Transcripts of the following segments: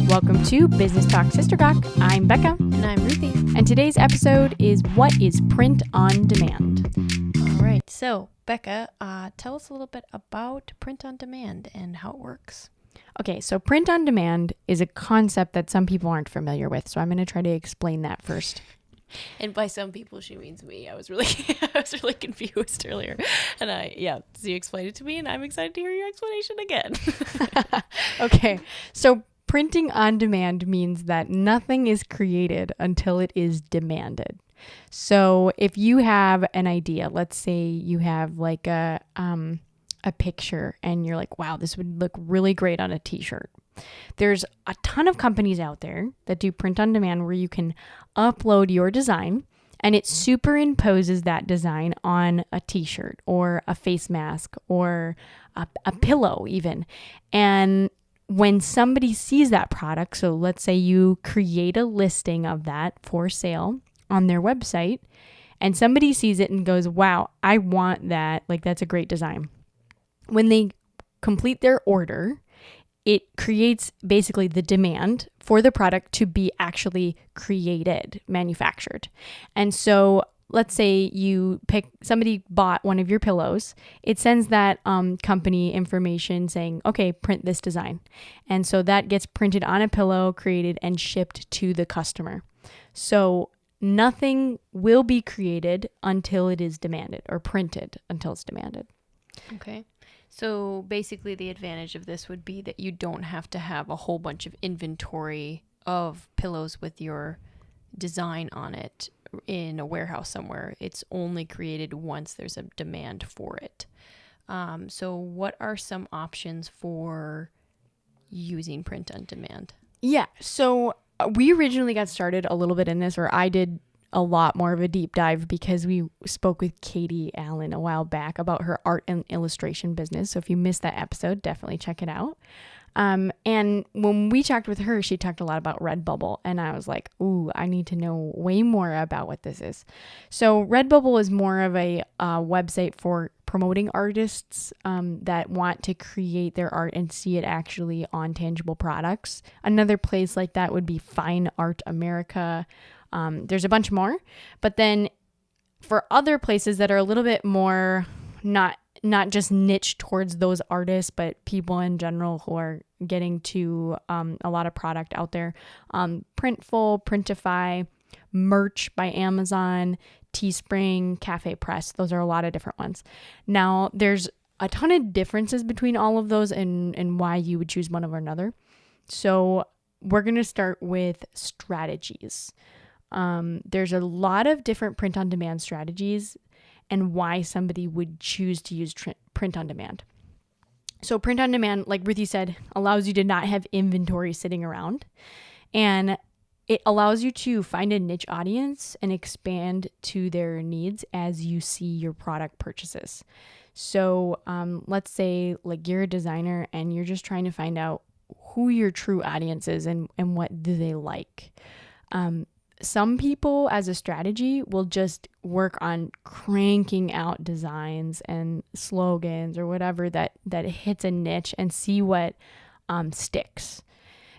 Welcome to Business Talk Sister Talk. I'm Becca. And I'm Ruthie. And today's episode is what is print on demand? All right. So, Becca, tell us a little bit about print on demand and how it works. Okay, so print on demand is a concept that some people aren't familiar with. So I'm going to try to explain that first. And by some people, she means me. I was really confused earlier. And so you explained it to me and I'm excited to hear your explanation again. Okay, so printing on demand means that nothing is created until it is demanded. So if you have an idea, let's say you have like a picture and you're like, wow, this would look really great on a t-shirt. There's a ton of companies out there that do print on demand where you can upload your design and it superimposes that design on a t-shirt or a face mask or a pillow even. And when somebody sees that product, so let's say you create a listing of that for sale on their website and somebody sees it and goes, wow, I want that. Like, that's a great design. When they complete their order, it creates basically the demand for the product to be actually created, manufactured. And so let's say somebody bought one of your pillows, it sends that company information saying, okay, print this design. And so that gets printed on a pillow, created and shipped to the customer. So nothing will be created until it is demanded, or printed until it's demanded. Okay. So basically the advantage of this would be that you don't have to have a whole bunch of inventory of pillows with your design on it in a warehouse somewhere. It's only created once there's a demand for it. So what are some options for using print on demand? Yeah. So we originally got started a little bit in this, or I did a lot more of a deep dive because we spoke with Katie Allen a while back about her art and illustration business. So if you missed that episode, definitely check it out. And when we talked with her, she talked a lot about Redbubble. And I was like, ooh, I need to know way more about what this is. So Redbubble is more of a website for promoting artists that want to create their art and see it actually on tangible products. Another place like that would be Fine Art America. There's a bunch more, but then for other places that are a little bit more not just niche towards those artists, but people in general who are getting to a lot of product out there, Printful, Printify, Merch by Amazon, Teespring, Cafe Press. Those are a lot of different ones. Now, there's a ton of differences between all of those and why you would choose one over another. So we're going to start with strategies. There's a lot of different print on demand strategies and why somebody would choose to use print on demand. So print on demand, like Ruthie said, allows you to not have inventory sitting around, and it allows you to find a niche audience and expand to their needs as you see your product purchases. So let's say like you're a designer and you're just trying to find out who your true audience is and what do they like. Some people as a strategy will just work on cranking out designs and slogans or whatever that hits a niche and see what sticks.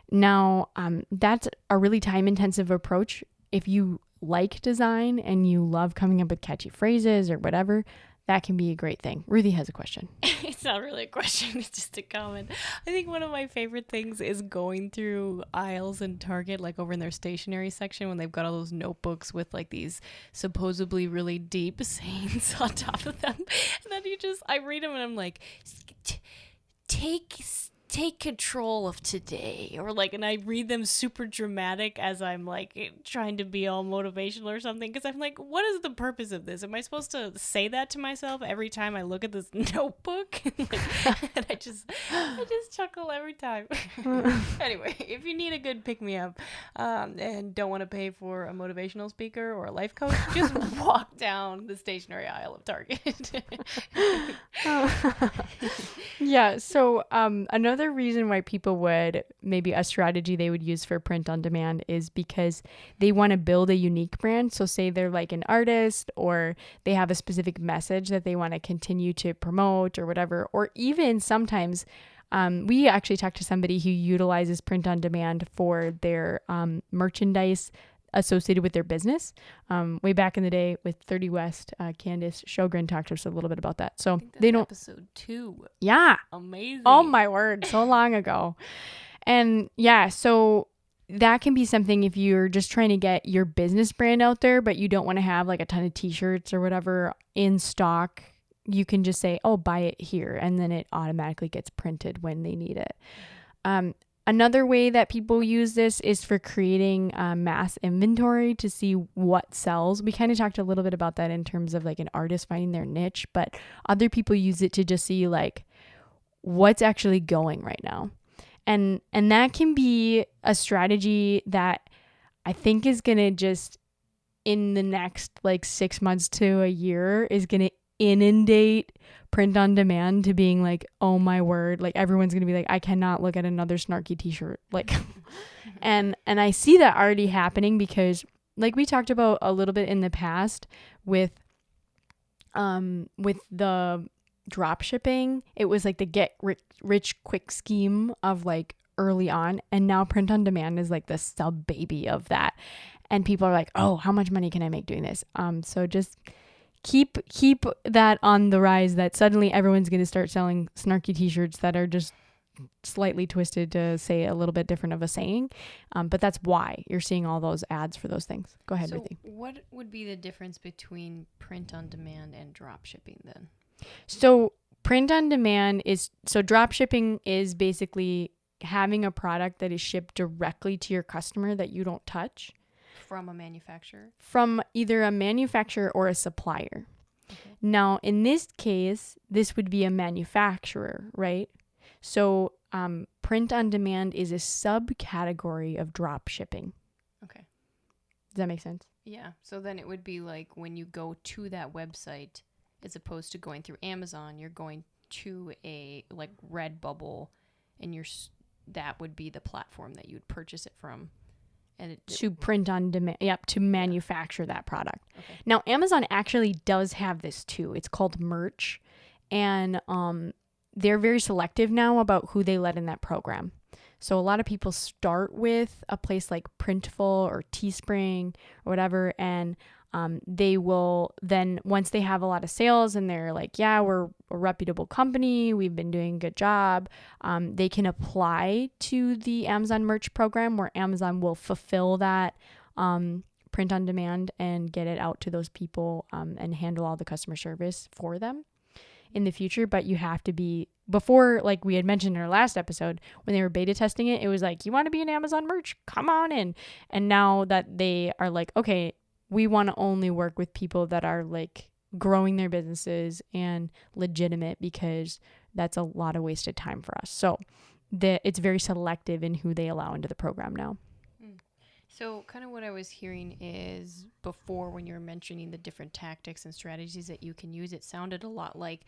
Now, that's a really time-intensive approach. If you like design and you love coming up with catchy phrases or whatever, that can be a great thing. Ruthie has a question. It's not really a question. It's just a comment. I think one of my favorite things is going through aisles in Target, like over in their stationery section when they've got all those notebooks with like these supposedly really deep sayings on top of them. And then I read them and I'm like, take control of today, or like, and I read them super dramatic as I'm like trying to be all motivational or something, because I'm like, what is the purpose of this? Am I supposed to say that to myself every time I look at this notebook? And I just chuckle every time. Anyway, if you need a good pick-me-up and don't want to pay for a motivational speaker or a life coach, just walk down the stationery aisle of Target. Yeah, so another reason why people would, maybe a strategy they would use for print on demand is because they want to build a unique brand. So say they're like an artist, or they have a specific message that they want to continue to promote or whatever, or even sometimes We actually talked to somebody who utilizes print on demand for their merchandise associated with their business. Way back in the day with 30 West, Candace Sjogren talked to us a little bit about that. So they don't. Episode 2. Yeah. Amazing. Oh my word. So long ago. And yeah, so that can be something if you're just trying to get your business brand out there, but you don't want to have like a ton of t-shirts or whatever in stock. You can just say, oh, buy it here. And then it automatically gets printed when they need it. Another way that people use this is for creating mass inventory to see what sells. We kind of talked a little bit about that in terms of like an artist finding their niche, but other people use it to just see like what's actually going right now. And that can be a strategy that I think is going to just in the next like 6 months to a year is going to inundate print on demand to being like, oh my word, like everyone's going to be like, I cannot look at another snarky t-shirt. Like, and I see that already happening because like we talked about a little bit in the past with the drop shipping, it was like the get rich quick scheme of like early on, and now print on demand is like the sub baby of that, and people are like, oh, how much money can I make doing this? So just keep that on the rise, that suddenly everyone's going to start selling snarky t-shirts that are just slightly twisted to say a little bit different of a saying, but that's why you're seeing all those ads for those things. Go ahead, Ruthie. What would be the difference between print on demand and drop shipping then? So print on demand drop shipping is basically having a product that is shipped directly to your customer that you don't touch. From a manufacturer? From either a manufacturer or a supplier. Okay. Now, in this case, this would be a manufacturer, right? So print on demand is a subcategory of drop shipping. Okay. Does that make sense? Yeah. So then it would be like when you go to that website, as opposed to going through Amazon, you're going to a like Redbubble, and that would be the platform that you would purchase it from. And to print on demand, to manufacture that product. Okay. Now, Amazon actually does have this too. It's called merch, and they're very selective now about who they let in that program. So a lot of people start with a place like Printful or Teespring or whatever, and they will then, once they have a lot of sales and they're like, yeah, we're a reputable company, we've been doing a good job, they can apply to the Amazon merch program where Amazon will fulfill that print on demand and get it out to those people and handle all the customer service for them in the future. But you have to be, before, like we had mentioned in our last episode, when they were beta testing it, it was like, you want to be an Amazon merch? Come on in. And now that they are like, okay, we want to only work with people that are like growing their businesses and legitimate, because that's a lot of wasted time for us. So it's very selective in who they allow into the program now. So kind of what I was hearing is, before when you were mentioning the different tactics and strategies that you can use, it sounded a lot like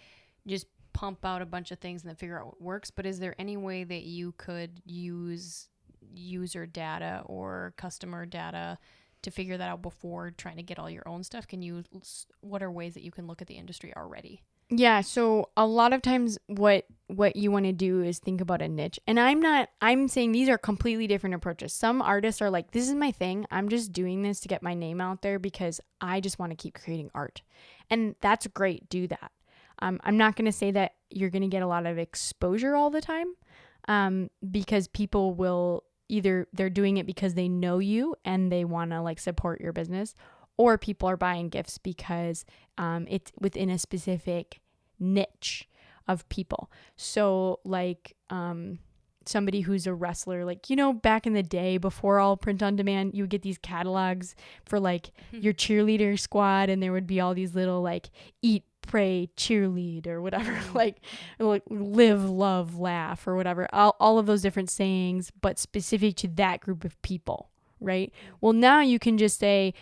just pump out a bunch of things and then figure out what works. But is there any way that you could use user data or customer data to figure that out before trying to get all your own stuff? What are ways that you can look at the industry already? Yeah, so a lot of times what you want to do is think about a niche. And I'm saying these are completely different approaches. Some artists are like, this is my thing. I'm just doing this to get my name out there because I just want to keep creating art. And that's great. Do that. I'm not going to say that you're going to get a lot of exposure all the time, because people will either they're doing it because they know you and they want to like support your business, or people are buying gifts because it's within a specific niche of people. So like somebody who's a wrestler, like, back in the day before all print on demand, you would get these catalogs for like your cheerleader squad, and there would be all these little like eat, pray, cheerlead or whatever, like live, love, laugh or whatever, all of those different sayings, but specific to that group of people. Right. Well, now you can just say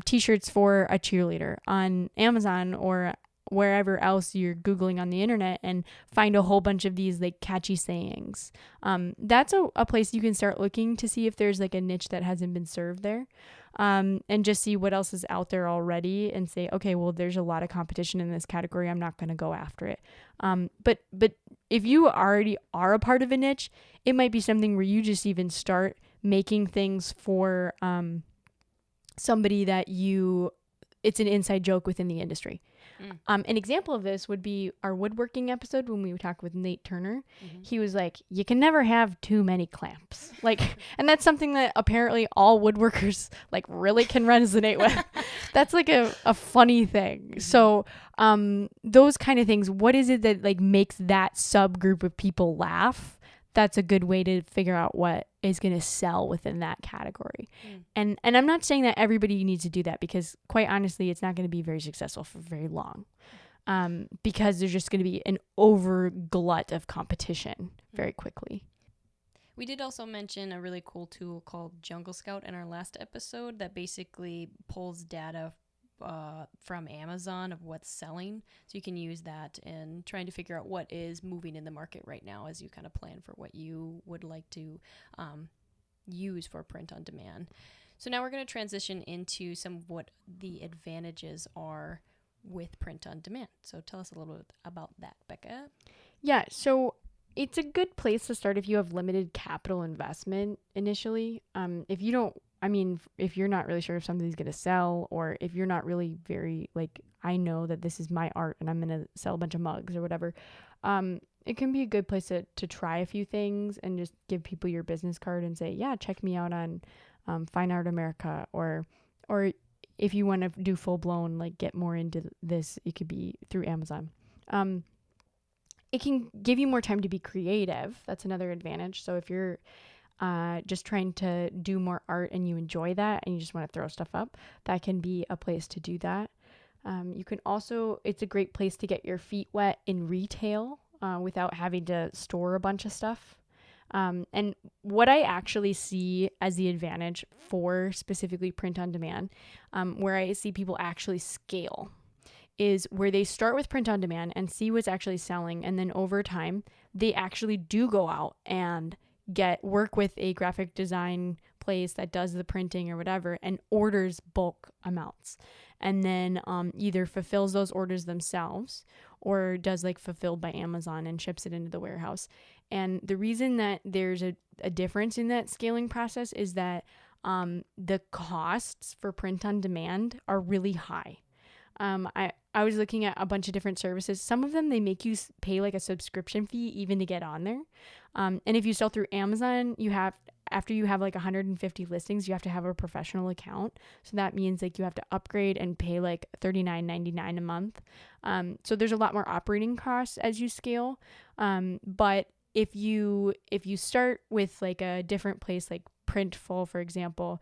t-shirts for a cheerleader on Amazon or wherever else you're Googling on the internet and find a whole bunch of these like catchy sayings. That's a place you can start looking to see if there's like a niche that hasn't been served there. And just see what else is out there already and say, okay, well, there's a lot of competition in this category. I'm not going to go after it. But if you already are a part of a niche, it might be something where you just even start making things for somebody that it's an inside joke within the industry. An example of this would be our woodworking episode when we talked with Nate Turner. He was like, you can never have too many clamps. Like, and that's something that apparently all woodworkers like really can resonate with. That's like a funny thing. So those kind of things, what is it that like makes that subgroup of people laugh? That's a good way to figure out what is going to sell within that category. And I'm not saying that everybody needs to do that, because quite honestly, it's not going to be very successful for very long, because there's just going to be an over glut of competition very quickly. We did also mention a really cool tool called Jungle Scout in our last episode that basically pulls data from Amazon of what's selling. So you can use that in trying to figure out what is moving in the market right now as you kind of plan for what you would like to use for print on demand. So now we're going to transition into some of what the advantages are with print on demand. So tell us a little bit about that, Becca. Yeah, so it's a good place to start if you have limited capital investment initially. If you're not really sure if something's going to sell, or if you're not really very like, I know that this is my art and I'm going to sell a bunch of mugs or whatever, it can be a good place to try a few things and just give people your business card and say, yeah, check me out on Fine Art America, or if you want to do full blown, like get more into this, it could be through Amazon. It can give you more time to be creative. That's another advantage. So if you're just trying to do more art and you enjoy that and you just want to throw stuff up, that can be a place to do that. You can also, it's a great place to get your feet wet in retail without having to store a bunch of stuff. And what I actually see as the advantage for specifically print on demand, where I see people actually scale, is where they start with print on demand and see what's actually selling. And then over time, they actually do go out and work with a graphic design place that does the printing or whatever and orders bulk amounts, and then either fulfills those orders themselves or does like fulfilled by Amazon and ships it into the warehouse. And the reason that there's a difference in that scaling process is that the costs for print on demand are really high. I was looking at a bunch of different services. Some of them, they make you pay like a subscription fee even to get on there. And if you sell through Amazon, after you have like 150 listings, you have to have a professional account. So that means like you have to upgrade and pay like $39.99 a month. So there's a lot more operating costs as you scale. But if you start with like a different place, like Printful, for example,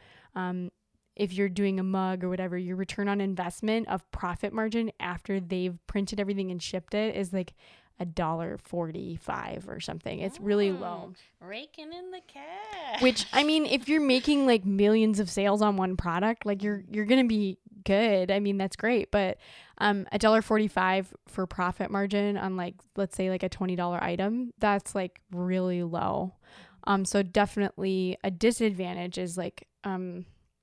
if you're doing a mug or whatever, your return on investment of profit margin after they've printed everything and shipped it is like $1.45 or something. It's really low. Raking in the cash. Which, I mean, if you're making like millions of sales on one product, like you're gonna be good. I mean, that's great. But $1.45 for profit margin on like, let's say like a $20 item, that's like really low. So definitely a disadvantage is like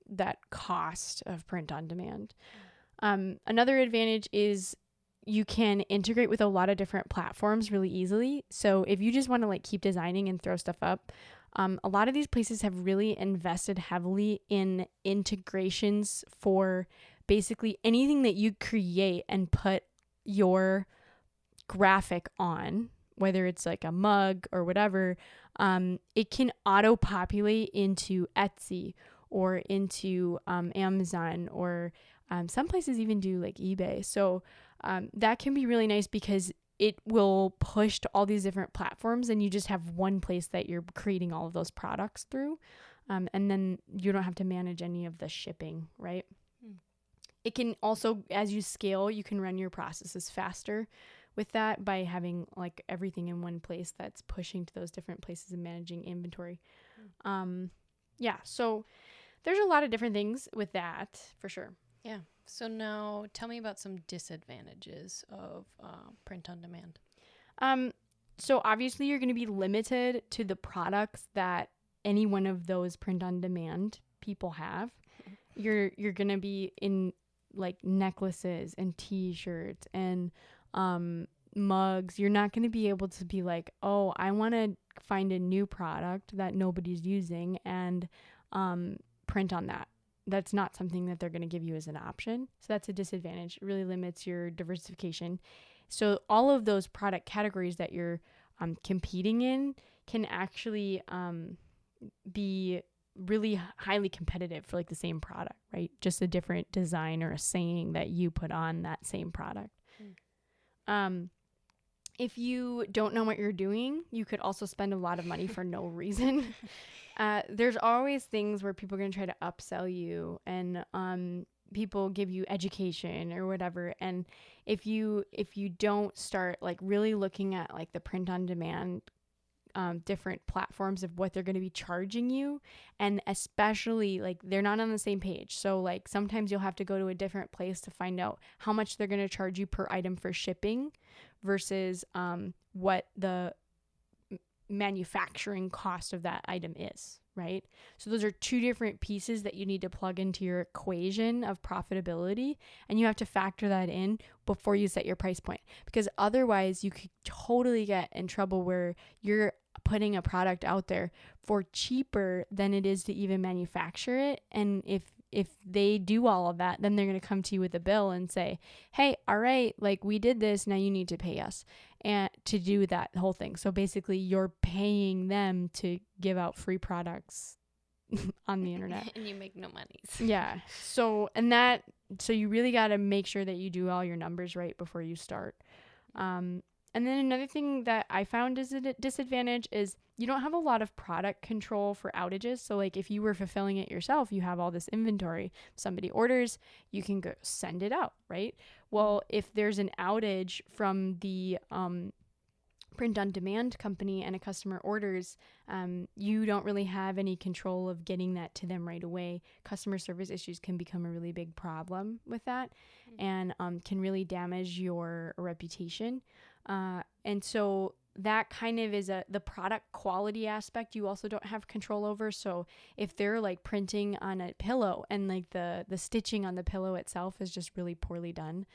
that cost of print on demand. Another advantage is you can integrate with a lot of different platforms really easily. So if you just want to like keep designing and throw stuff up, a lot of these places have really invested heavily in integrations for basically anything that you create and put your graphic on, whether it's like a mug or whatever. It can auto-populate into Etsy or into Amazon, or some places even do like eBay. So that can be really nice because it will push to all these different platforms and you just have one place that you're creating all of those products through. And then you don't have to manage any of the shipping, right? It can also, as you scale, you can run your processes faster with that by having like everything in one place that's pushing to those different places and managing inventory. So there's a lot of different things with that for sure. Yeah. So now tell me about some disadvantages of print on demand. So obviously you're going to be limited to the products that any one of those print on demand people have. You're going to be in like necklaces and t-shirts and mugs. You're not going to be able to be like, oh, I want to find a new product that nobody's using and print on that. That's not something that they're going to give you as an option. So that's a disadvantage. It really limits your diversification. So all of those product categories that you're competing in can actually be really highly competitive for like the same product, right? Just a different design or a saying that you put on that same product. If you don't know what you're doing, you could also spend a lot of money for no reason. There's always things where people are going to try to upsell you and people give you education or whatever. And if you don't start like really looking at like the print on demand different platforms of what they're going to be charging you, and especially like they're not on the same page, so like sometimes you'll have to go to a different place to find out how much they're going to charge you per item for shipping versus what the manufacturing cost of that item is, right? So those are two different pieces that you need to plug into your equation of profitability, and you have to factor that in before you set your price point, because otherwise you could totally get in trouble where you're putting a product out there for cheaper than it is to even manufacture it. And if they do all of that, then they're going to come to you with a bill and say, hey, all right, like we did this, now you need to pay us and to do that whole thing. So basically you're paying them to give out free products on the internet. And you make no money. Yeah. So you really got to make sure that you do all your numbers right before you start. And then another thing that I found is a disadvantage is you don't have a lot of product control for outages. So like if you were fulfilling it yourself, you have all this inventory. Somebody orders, you can go send it out, right? Well, if there's an outage from the print on demand company and a customer orders, you don't really have any control of getting that to them right away. Customer service issues can become a really big problem with that, and can really damage your reputation. And so that kind of is the product quality aspect you also don't have control over. So if they're like printing on a pillow and like the stitching on the pillow itself is just really poorly done,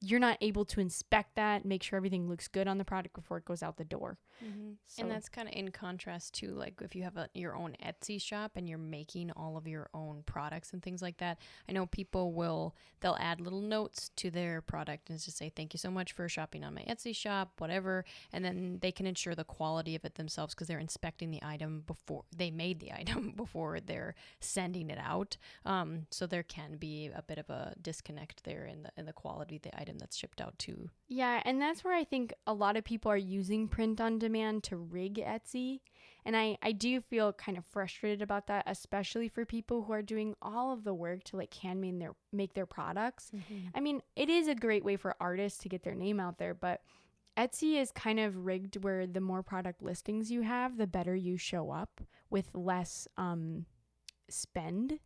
you're not able to inspect that, make sure everything looks good on the product before it goes out the door. Mm-hmm. So, and that's kind of in contrast to like if you have your own Etsy shop and you're making all of your own products and things like that. I know people they'll add little notes to their product and just say, thank you so much for shopping on my Etsy shop, whatever. And then they can ensure the quality of it themselves because they're inspecting the item before they made the item before they're sending it out. So there can be a bit of a disconnect there in the quality of the item that's shipped out to. Yeah, and that's where I think a lot of people are using print on demand to rig Etsy. And I do feel kind of frustrated about that, especially for people who are doing all of the work to like make their products. Mm-hmm. I mean, it is a great way for artists to get their name out there, but Etsy is kind of rigged where the more product listings you have, the better you show up with less spend.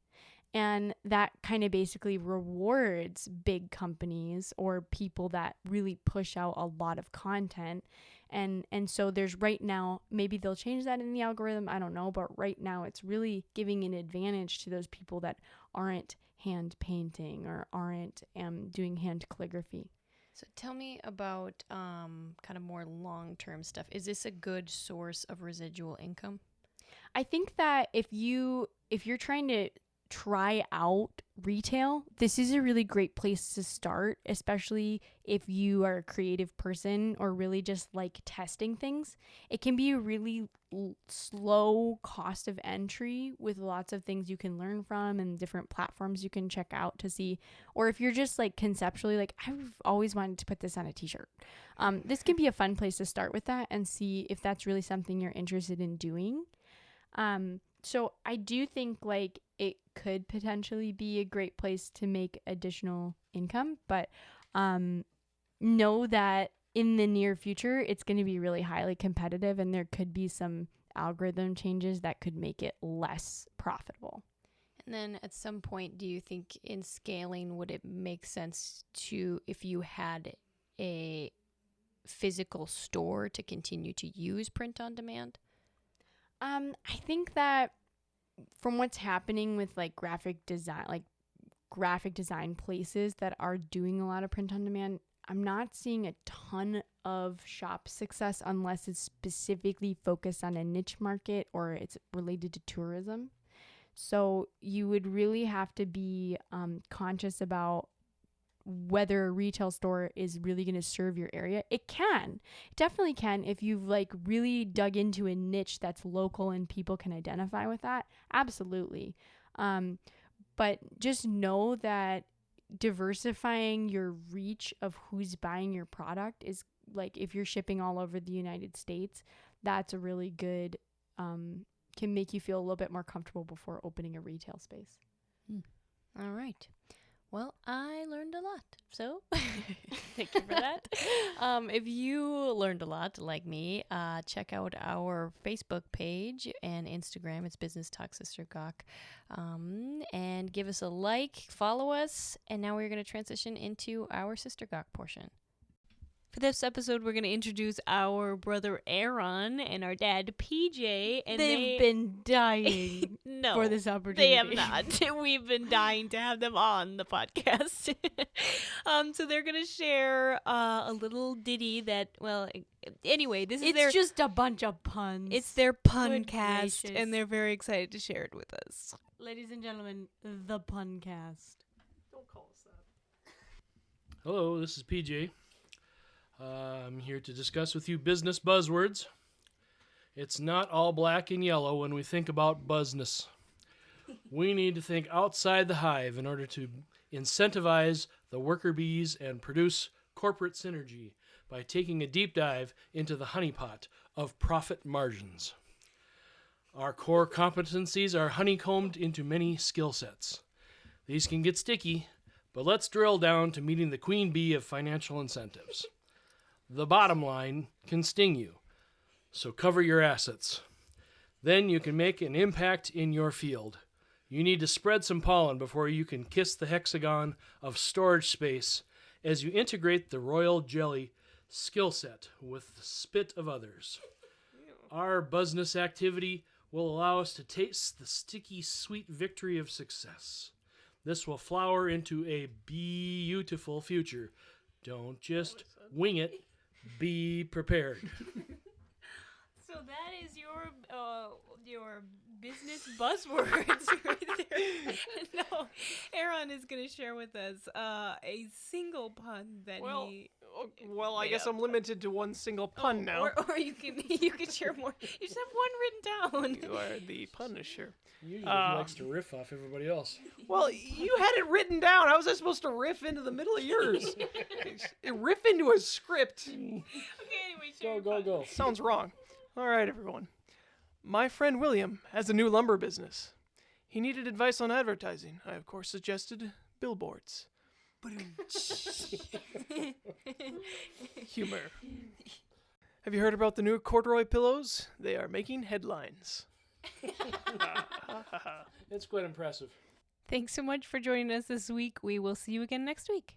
And that kind of basically rewards big companies or people that really push out a lot of content. And so there's right now, maybe they'll change that in the algorithm, I don't know, but right now it's really giving an advantage to those people that aren't hand painting or aren't doing hand calligraphy. So tell me about kind of more long-term stuff. Is this a good source of residual income? I think that if you're trying to try out retail, this is a really great place to start, especially if you are a creative person or really just like testing things. It can be a really slow cost of entry with lots of things you can learn from and different platforms you can check out to see. Or if you're just like conceptually like, I've always wanted to put this on a t-shirt. This can be a fun place to start with that and see if that's really something you're interested in doing. So I do think like it could potentially be a great place to make additional income, but know that in the near future, it's going to be really highly competitive and there could be some algorithm changes that could make it less profitable. And then at some point, do you think in scaling, would it make sense to, if you had a physical store, to continue to use print on demand? I think that from what's happening with graphic design places that are doing a lot of print on demand, I'm not seeing a ton of shop success unless it's specifically focused on a niche market or it's related to tourism. So you would really have to be conscious about whether a retail store is really going to serve your area. It definitely can, if you've really dug into a niche that's local and people can identify with that. Absolutely. But just know that diversifying your reach of who's buying your product is if you're shipping all over the United States, that's a really good, can make you feel a little bit more comfortable before opening a retail space. All right. Well, I learned a lot, so thank you for that. If you learned a lot like me, check out our Facebook page and Instagram. It's Business Talk Sister Gawk. And give us a like, follow us, and now we're going to transition into our Sister Gawk portion. For this episode, we're going to introduce our brother Aaron and our dad PJ. And they've been dying for this opportunity. They have not. We've been dying to have them on the podcast. So they're going to share a little ditty that, anyway, it's just a bunch of puns. It's their pun cast, and they're very excited to share it with us. Ladies and gentlemen, the pun cast. Don't call us that. Hello, this is PJ. I'm here to discuss with you business buzzwords. It's not all black and yellow when we think about business. We need to think outside the hive in order to incentivize the worker bees and produce corporate synergy by taking a deep dive into the honeypot of profit margins. Our core competencies are honeycombed into many skill sets. These can get sticky, but let's drill down to meeting the queen bee of financial incentives. The bottom line can sting you, so cover your assets. Then you can make an impact in your field. You need to spread some pollen before you can kiss the hexagon of storage space as you integrate the royal jelly skill set with the spit of others. Our business activity will allow us to taste the sticky, sweet victory of success. This will flower into a beautiful future. Don't just wing it. Be prepared. So that is your business buzzwords right there. No, Aaron is going to share with us a single pun that he. Well, I guess I'm limited to one single pun now. Or you can share more. You just have one written down. You are the punisher. Usually he likes to riff off everybody else. Well, you had it written down. How was I supposed to riff into the middle of yours? Riff into a script. Okay, anyway, share Go. Sounds wrong. All right, everyone. My friend William has a new lumber business. He needed advice on advertising. I, of course, suggested billboards. Humor. Have you heard about the new corduroy pillows? They are making headlines. It's quite impressive. Thanks so much for joining us this week. We will see you again next week.